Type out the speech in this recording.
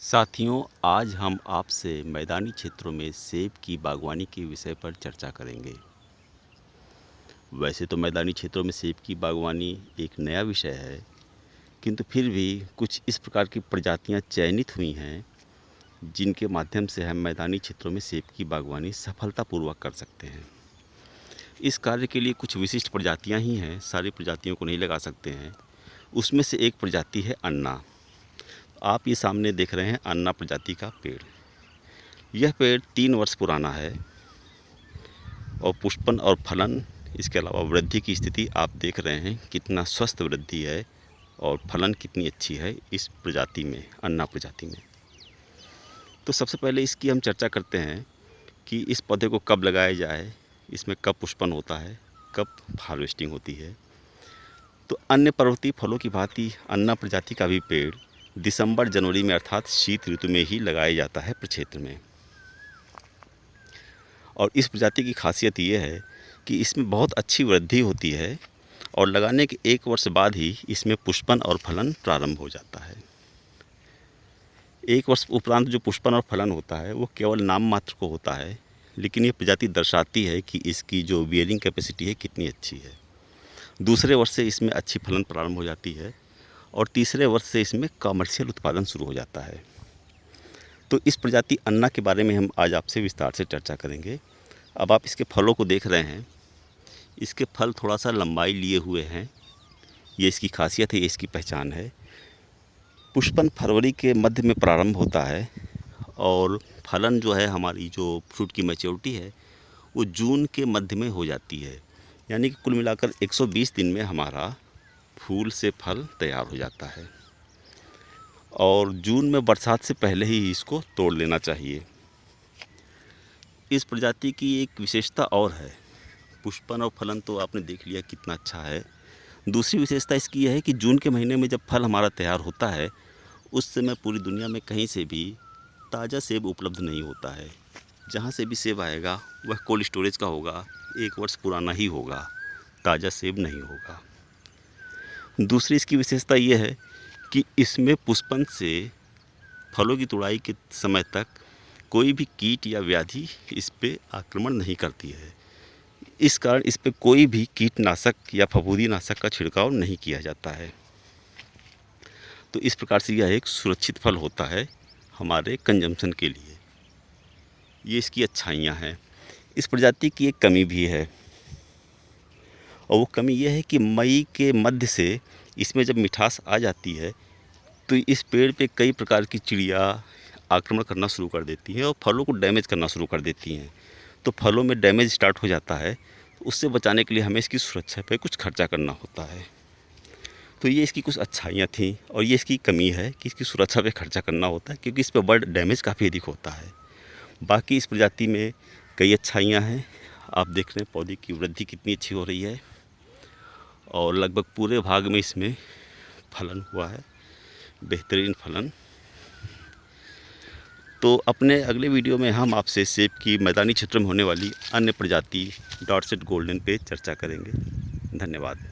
साथियों, आज हम आपसे मैदानी क्षेत्रों में सेब की बागवानी के विषय पर चर्चा करेंगे। वैसे तो मैदानी क्षेत्रों में सेब की बागवानी एक नया विषय है, किंतु फिर भी कुछ इस प्रकार की प्रजातियां चयनित हुई हैं, जिनके माध्यम से हम मैदानी क्षेत्रों में सेब की बागवानी सफलतापूर्वक कर सकते हैं। इस कार्य के लिए कुछ विशिष्ट प्रजातियां ही हैं, सारी प्रजातियों को नहीं लगा सकते हैं। उसमें से एक प्रजाति है अन्ना। आप ये सामने देख रहे हैं अन्ना प्रजाति का पेड़। यह पेड़ 3 वर्ष पुराना है और पुष्पन और फलन, इसके अलावा वृद्धि की स्थिति आप देख रहे हैं कितना स्वस्थ वृद्धि है और फलन कितनी अच्छी है इस प्रजाति में, अन्ना प्रजाति में। तो सबसे पहले इसकी हम चर्चा करते हैं कि इस पौधे को कब लगाया जाए, इसमें कब पुष्पन होता है, कब हार्वेस्टिंग होती है। तो अन्य पर्वतीय फलों की भांति अन्ना प्रजाति का भी पेड़ दिसंबर जनवरी में अर्थात शीत ऋतु में ही लगाया जाता है प्रक्षेत्र में। और इस प्रजाति की खासियत ये है कि इसमें बहुत अच्छी वृद्धि होती है और लगाने के 1 वर्ष बाद ही इसमें पुष्पन और फलन प्रारंभ हो जाता है। 1 वर्ष उपरांत जो पुष्पन और फलन होता है वो केवल नाम मात्र को होता है, लेकिन ये प्रजाति दर्शाती है कि इसकी जो बियरिंग कैपेसिटी है कितनी अच्छी है। दूसरे वर्ष से इसमें अच्छी फलन प्रारंभ हो जाती है और तीसरे वर्ष से इसमें कमर्शियल उत्पादन शुरू हो जाता है। तो इस प्रजाति अन्ना के बारे में हम आज आपसे विस्तार से चर्चा करेंगे। अब आप इसके फलों को देख रहे हैं, इसके फल थोड़ा सा लंबाई लिए हुए हैं, ये इसकी खासियत है, ये इसकी पहचान है। पुष्पन फरवरी के मध्य में प्रारंभ होता है और फलन जो है, हमारी जो फ्रूट की मैच्योरिटी है वो जून के मध्य में हो जाती है। यानी कि कुल मिलाकर 120 दिन में हमारा फूल से फल तैयार हो जाता है और जून में बरसात से पहले ही इसको तोड़ लेना चाहिए। इस प्रजाति की एक विशेषता और है, पुष्पन और फलन तो आपने देख लिया कितना अच्छा है। दूसरी विशेषता इसकी यह है कि जून के महीने में जब फल हमारा तैयार होता है, उस समय पूरी दुनिया में कहीं से भी ताज़ा सेब उपलब्ध नहीं होता है। जहाँ से भी सेब आएगा वह कोल्ड स्टोरेज का होगा, 1 वर्ष पुराना ही होगा, ताज़ा सेब नहीं होगा। दूसरी इसकी विशेषता ये है कि इसमें पुष्पन से फलों की तुड़ाई के समय तक कोई भी कीट या व्याधि इस पे आक्रमण नहीं करती है। इस कारण इस पे कोई भी कीटनाशक या फफूंदीनाशक का छिड़काव नहीं किया जाता है। तो इस प्रकार से यह एक सुरक्षित फल होता है हमारे कंजम्पशन के लिए। ये इसकी अच्छाइयाँ हैं। इस प्रजाति की एक कमी भी है और वो कमी यह है कि मई के मध्य से इसमें जब मिठास आ जाती है तो इस पेड़ पे कई प्रकार की चिड़िया आक्रमण करना शुरू कर देती हैं और फलों को डैमेज करना शुरू कर देती हैं। तो फलों में डैमेज स्टार्ट हो जाता है, तो उससे बचाने के लिए हमें इसकी सुरक्षा पे कुछ खर्चा करना होता है। तो ये इसकी कुछ अच्छाइयाँ थीं और ये इसकी कमी है कि इसकी सुरक्षा पे खर्चा करना होता है, क्योंकि इस पे बर्ड डैमेज काफ़ी अधिक होता है। बाकी इस प्रजाति में कई अच्छाइयाँ हैं। आप देख रहे हैं पौधे की वृद्धि कितनी अच्छी हो रही है और लगभग पूरे भाग में इसमें फलन हुआ है, बेहतरीन फलन। तो अपने अगले वीडियो में हम आपसे सेब की मैदानी क्षेत्र में होने वाली अन्य प्रजाति डॉर्सेट गोल्डन पे चर्चा करेंगे। धन्यवाद।